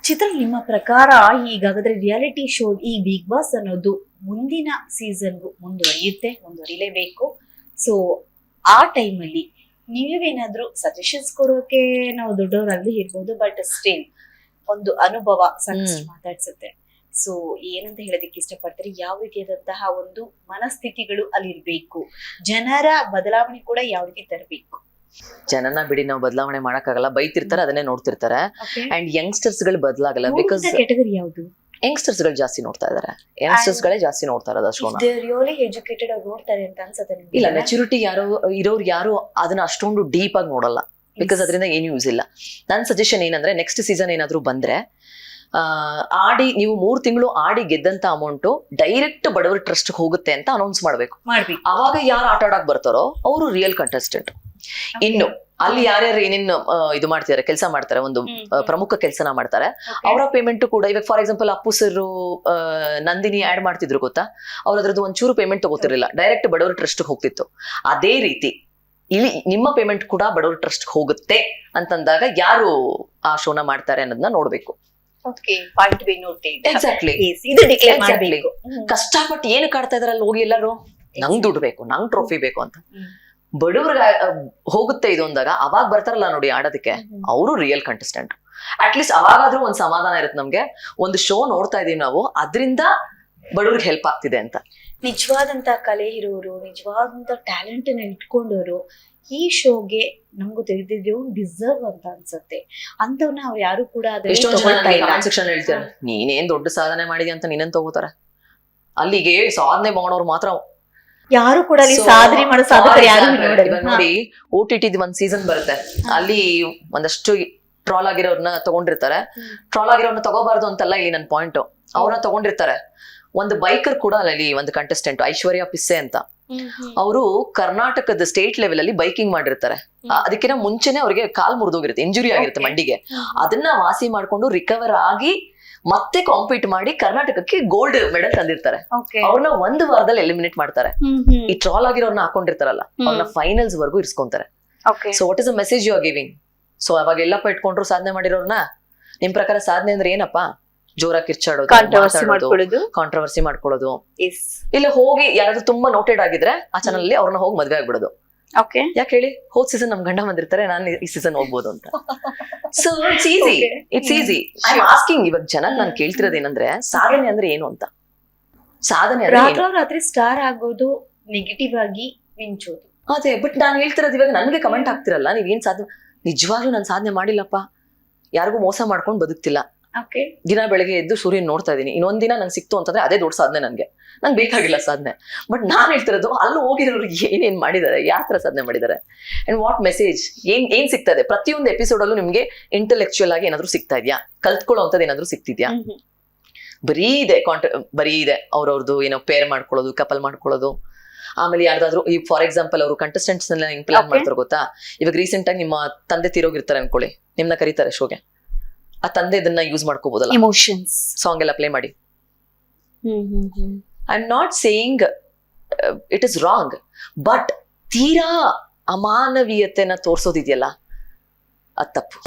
ಚಿತ್ರ, ನಿಮ್ಮ ಪ್ರಕಾರ ಈಗಾಗಲೇ ರಿಯಾಲಿಟಿ ಶೋ ಈ ಬಿಗ್ ಬಾಸ್ ಅನ್ನೋದು ಮುಂದಿನ ಸೀಸನ್ಗೂ ಮುಂದುವರಿಲೇಬೇಕು. ಸೊ ಆ ಟೈಮಲ್ಲಿ ನೀವೇನಾದ್ರೂ ಸಜೆಷನ್ಸ್ ಕೊಡೋಕೆ, ನಾವು ದೊಡ್ಡವರಾಗ್ಲಿ ಇರ್ಬೋದು, ಬಟ್ ಸ್ಟಿಲ್ ಒಂದು ಅನುಭವ ಸಾಕಷ್ಟು ಮಾತಾಡ್ಸುತ್ತೆ. ಸೊ ಏನಂತ ಹೇಳೋದಕ್ಕೆ ಇಷ್ಟಪಡ್ತಾರೆ, ಯಾವ ರೀತಿಯಾದಂತಹ ಒಂದು ಮನಸ್ಥಿತಿಗಳು ಅಲ್ಲಿರ್ಬೇಕು, ಜನರ ಬದಲಾವಣೆ ಕೂಡ ಯಾವ ರೀತಿ ತರಬೇಕು? ಜನನ ಬಿಡಿ, ನಾವು ಬದಲಾವಣೆ ಮಾಡಕ್ಕಾಗಲ್ಲ, ಬೈತಿರ್ತಾರೆ, ಅದನ್ನೇ ನೋಡ್ತಿರ್ತಾರೆ. ಅಂಡ್ ಯಂಗ್ಸ್ಟರ್ಸ್ ಗಳು ಬದಲಾಗಲ್ಲ. ಬಿಕಾಸ್ ಕ್ಯಾಟಗರಿ ಯಾವುದು? ಯಂಗ್ಸ್ಟರ್ಸ್ ಗಳು ಜಾಸ್ತಿ ನೋಡ್ತಾ ಇದಾರೆ. ಯಂಗ್ಸ್ಟರ್ಸ್ ಗಳೇ ಜಾಸ್ತಿ ನೋಡ್ತಾ ಇರೋದು ಶೋನ. ರಿಯಲಿ ಎಜುಕೇಟೆಡ್ ಆಗಿ ನೋಡ್ತಾರೆ ಅಂತ ಅನ್ಸುತ್ತೆ ನಿಮ್ಗೆ? ಇಲ್ಲ, ಮೆಚುರಿಟಿ ಇರೋರು ಯಾರು ಅದನ್ನ ಅಷ್ಟೊಂದು ಡೀಪ್ ಆಗಿ ನೋಡಲ್ಲ. ಬಿಕಾಸ್ ಅದರಿಂದ ಏನು ಯೂಸ್ ಇಲ್ಲ. ನನ್ನ ಸಜೆಷನ್ ಏನಂದ್ರೆ, ನೆಕ್ಸ್ಟ್ ಸೀಸನ್ ಏನಾದ್ರು ಬಂದ್ರೆ ಆಡಿ ನೀವು 3 ತಿಂಗಳು ಆಡಿ ಗೆದ್ದಂತ ಅಮೌಂಟ್ ಡೈರೆಕ್ಟ್ ಬಡವರ ಟ್ರಸ್ಟ್ ಹೋಗುತ್ತೆ ಅಂತ ಅನೌನ್ಸ್ ಮಾಡ್ಬೇಕು. ಅವಾಗ ಯಾರು ಆಟ ಆಡಕ್ ಬರ್ತಾರೋ ಅವರು ರಿಯಲ್ ಕಂಟೆಸ್ಟೆಂಟ್. ಇನ್ನು ಅಲ್ಲಿ ಯಾರ್ಯಾರು ಏನೇನು ಇದು ಮಾಡ್ತಿದ್ದಾರೆ, ಕೆಲಸ ಮಾಡ್ತಾರೆ, ಒಂದು ಪ್ರಮುಖ ಕೆಲಸನ ಮಾಡ್ತಾರೆ, ಅವರ ಪೇಮೆಂಟ್ ಕೂಡ ಇವಾಗ for example Appu sir Nandini ad ಮಾಡ್ತಿದ್ರು ಗೊತ್ತಾ, ಅವ್ರ ಅದ್ರದ್ದು ಒಂಚೂರು ಪೇಮೆಂಟ್ ತಗೋತಿರ್ಲಿಲ್ಲ, ಡೈರೆಕ್ಟ್ ಬಡವರ ಟ್ರಸ್ಟ್ ಹೋಗ್ತಿತ್ತು. ಅದೇ ರೀತಿ ಇಲ್ಲಿ ನಿಮ್ಮ ಪೇಮೆಂಟ್ ಕೂಡ ಬಡವರ ಟ್ರಸ್ಟ್ ಹೋಗುತ್ತೆ ಅಂತಂದಾಗ ಯಾರು ಆ ಶೋನ ಮಾಡ್ತಾರೆ ಅನ್ನೋದನ್ನ ನೋಡ್ಬೇಕು. ಎಕ್ಸಾಕ್ಟ್ಲಿ. ಕಷ್ಟಪಟ್ಟು ಏನು ಕಾಡ್ತಾ ಇದಾರೆ ಅಲ್ಲಿ ಹೋಗಿ ಎಲ್ಲರೂ, ನಂಗ್ ದುಡ್ಡು ಬೇಕು, ನಂಗ್ ಟ್ರೋಫಿ ಬೇಕು ಅಂತ. ಬಡವ್ರಿಗೆ ಹೋಗುತ್ತೆ ಇದು ಅಂದಾಗ ಅವಾಗ ಬರ್ತಾರಲ್ಲ ನೋಡಿ ಆಡೋದಕ್ಕೆ, ಅವರು ರಿಯಲ್ ಕಂಟೆಸ್ಟೆಂಟ್. ಅಟ್ಲೀಸ್ಟ್ ಅವಾಗಾದ್ರೂ ಒಂದ್ ಸಮಾಧಾನ ಇರುತ್ತೆ ನಮ್ಗೆ, ಒಂದು ಶೋ ನೋಡ್ತಾ ಇದೀವಿ ನಾವು, ಅದರಿಂದ ಬಡವ್ರಿಗೆ ಹೆಲ್ಪ್ ಆಗ್ತಿದೆ ಅಂತ. ನಿಜವಾದಂತ ಕಲೆ ಇರೋರು, ನಿಜವಾದಂತ ಟ್ಯಾಲೆಂಟ್ ನ ಇಟ್ಕೊಂಡವರು ಈ ಶೋಗೆ ನಮಗೂ ತೆಗೆದಿದ್ರು ಡಿಸರ್ವ್ ಅಂತ ಅನ್ಸುತ್ತೆ. ಅಂತವ್ನ ಅವ್ರು ಯಾರು ಕೂಡ ಹೇಳ್ತಾರೆ, ನೀನೇನ್ ದೊಡ್ಡ ಸಾಧನೆ ಮಾಡಿದ್ಯಾ ಅಂತ ನೀನೇನ್ ತಗೋತಾರೆ. ಅಲ್ಲಿಗೆ ಸಾಧನೆ ಮಾಡೋರು ಮಾತ್ರ, ಯಾರು ಕೂಡ ಸಾಧನೆ ಮಾಡೋ ಸಾಧಕರು ಯಾರು ನೋಡಿ. OTT ಒಂದ್ ಸೀಸನ್ ಬರುತ್ತೆ, ಅಲ್ಲಿ ಒಂದಷ್ಟು ಟ್ರಾಲ್ ಆಗಿರೋರ್ನ ತಗೊಂಡಿರ್ತಾರೆ. ಟ್ರಾಲ್ ಆಗಿರೋರ್ನ ತಗೋಬಾರ್ದು ಅಂತಲ್ಲ ಇಲ್ಲಿ ನನ್ ಪಾಯಿಂಟ್. ಅವ್ರನ್ನ ತಗೊಂಡಿರ್ತಾರೆ. ಒಂದು ಬೈಕರ್ ಕೂಡ ಅಲ್ಲಿ ಒಂದು ಕಂಟೆಸ್ಟೆಂಟ್, ಐಶ್ವರ್ಯ ಪಿಸ್ಸೆ ಅಂತ. ಅವರು ಕರ್ನಾಟಕದ ಸ್ಟೇಟ್ ಲೆವೆಲ್ ಅಲ್ಲಿ ಬೈಕಿಂಗ್ ಮಾಡಿರ್ತಾರೆ. ಅದಕ್ಕಿಂತ ಮುಂಚೆನೆ ಅವ್ರಿಗೆ ಕಾಲ್ ಮುರಿದೋಗಿರುತ್ತೆ, ಇಂಜುರಿ ಆಗಿರುತ್ತೆ ಮಂಡಿಗೆ. ಅದನ್ನ ವಾಸಿ ಮಾಡ್ಕೊಂಡು ರಿಕವರ್ ಆಗಿ ಮತ್ತೆ ಕಾಂಪೀಟ್ ಮಾಡಿ ಕರ್ನಾಟಕಕ್ಕೆ ಗೋಲ್ಡ್ ಮೆಡಲ್ ತಂದಿರ್ತಾರೆ. ಅವ್ರನ್ನ 1 ವಾರದಲ್ಲಿ ಎಲಿಮಿನೇಟ್ ಮಾಡ್ತಾರೆ. ಈ ಟ್ರಾಲ್ ಆಗಿರೋರ್ನ ಹಾಕೊಂಡಿರ್ತಾರಲ್ಲ, ಅವ್ರನ್ನ ಫೈನಲ್ಸ್ ವರ್ಗೂ ಇರ್ಸ್ಕೊಂತಾರೆ. So what is a message you are giving? So ಅವಾಗ ಎಲ್ಲಪ್ಪ ಇಟ್ಕೊಂಡ್ರು ಸಾಧನೆ ಮಾಡಿರೋರ್ನ. ನಿಮ್ ಪ್ರಕಾರ ಸಾಧನೆ ಅಂದ್ರೆ ಏನಪ್ಪಾ? ಜೋರಾಗಿ ಕಿರ್ಚಾಡೋದು, ಕಾಂಟ್ರವರ್ಸಿ ಮಾಡ್ಕೊಳ್ಳೋದು. ಇಲ್ಲ ಹೋಗಿ ಯಾರಾದ್ರೂ ತುಂಬಾ ನೋಟೆಡ್ ಆಗಿದ್ರೆ ಆ ಚಾನಲ್ ಅಲ್ಲಿ ಅವ್ರನ್ನ ಹೋಗಿ ಮದ್ವೆ ಆಗ್ಬಿಡೋದು. ಯಾಕೆ ಹೇಳಿ, ಹೋದ್ ಸೀಸನ್ ನಮ್ ಗಂಡ ಬಂದಿರ್ತಾರೆ, ನಾನು ಈ ಸೀಸನ್ ಹೋಗ್ಬೋದು ಅಂತ. So it's easy. I am asking. ಇವಾಗ ಜನ ನಾನು ಕೇಳ್ತಿರೋದೇನಂದ್ರೆ, ಸಾಧನೆ ಅಂದ್ರೆ ಏನು ಅಂತ. ಸಾಧನೆ ರಾತ್ರಿ ಸ್ಟಾರ್ ಆಗೋದು, ನೆಗೆಟಿವ್ ಆಗಿ ಮಿಂಚೋದು. ಅದೇ, ಬಟ್ ನಾನು ಹೇಳ್ತಿರೋದು ಇವಾಗ ನನ್ಗೆ ಕಮೆಂಟ್ ಆಗ್ತಿರಲ್ಲ, ನೀವೇನ್ ಸಾಧನೆ, ನಿಜವಾಗ್ಲೂ ನಾನು ಸಾಧನೆ ಮಾಡಿಲ್ಲಪ್ಪ, ಯಾರಿಗೂ ಮೋಸ ಮಾಡ್ಕೊಂಡು ಬದುಕ್ತಿಲ್ಲ. ದಿನ ಬೆಳಗ್ಗೆ ಎದ್ದು ಸೂರ್ಯನ್ ನೋಡ್ತಾ ಇದೀನಿ, ಇನ್ನೊಂದಿನ ನಂಗೆ ಸಿಕ್ತು ಅಂತಂದ್ರೆ ಅದೇ ದೊಡ್ಡ ಸಾಧನೆ. ನಂಗೆ ಬೇಕಾಗಿಲ್ಲ ಸಾಧನೆ. ಬಟ್ ನಾನ್ ಹೇಳ್ತಿರೋದು, ಅಲ್ಲಿ ಹೋಗಿರೋರು ಏನೇನ್ ಮಾಡಿದ್ದಾರೆ, ಯಾವ ತರ ಸಾಧನೆ ಮಾಡಿದ್ದಾರೆ, ಅಂಡ್ ವಾಟ್ ಮೆಸೇಜ್, ಏನ್ ಸಿಗ್ತದೆ ಪ್ರತಿಯೊಂದು ಎಪಿಸೋಡ್ ಅಲ್ಲೂ ನಿಮ್ಗೆ. ಇಂಟೆಲೆಕ್ಚುಯಲ್ ಆಗಿ ಏನಾದ್ರು ಸಿಗ್ತಾ ಇದೆಯಾ, ಕಲ್ತ್ಕೊಳ್ಳೋ ಅಂತದ್ ಏನಾದ್ರು ಸಿಗ್ತಿದ್ಯಾ? ಬರೀ ಇದೆ ಅವ್ರವ್ರದ್ದು ಏನೋ ಪೇರ್ ಮಾಡ್ಕೊಳ್ಳೋದು, ಕಪಲ್ ಮಾಡ್ಕೊಳ್ಳೋದು. ಆಮೇಲೆ ಯಾರ್ದಾದ್ರು ಈ ಫಾರ್ ಎಕ್ಸಾಂಪಲ್ ಅವರು ಕಂಟೆಸ್ಟೆಂಟ್ಸ್ ಇಂಪ್ಲಾನ್ ಮಾಡ್ತಾರೆ ಗೊತ್ತಾ. ಇವಾಗ ರೀಸೆಂಟ್ ಆಗಿ ನಿಮ್ಮ ತಂದೆ ತೀರೋಗಿರ್ತಾರೆ ಅನ್ಕೊಳ್ಳಿ, ನಿಮ್ನ ಕರೀತಾರೆ ಶೋಗೆ. ಆ ತಂದೆ ಇದನ್ನ ಯೂಸ್ ಮಾಡ್ಕೋಬಹುದಲ್ಲ, ಎಮೋಷನ್ಸ್ ಸಾಂಗ್ ಎಲ್ಲ ಪ್ಲೇ ಮಾಡಿ. I am not saying it is wrong, but ತೀರಾ ಅಮಾನವೀಯತೆನ ತೋರ್ಸೋದಿದೆಯಲ್ಲ, ಅದು ತಪ್ಪು.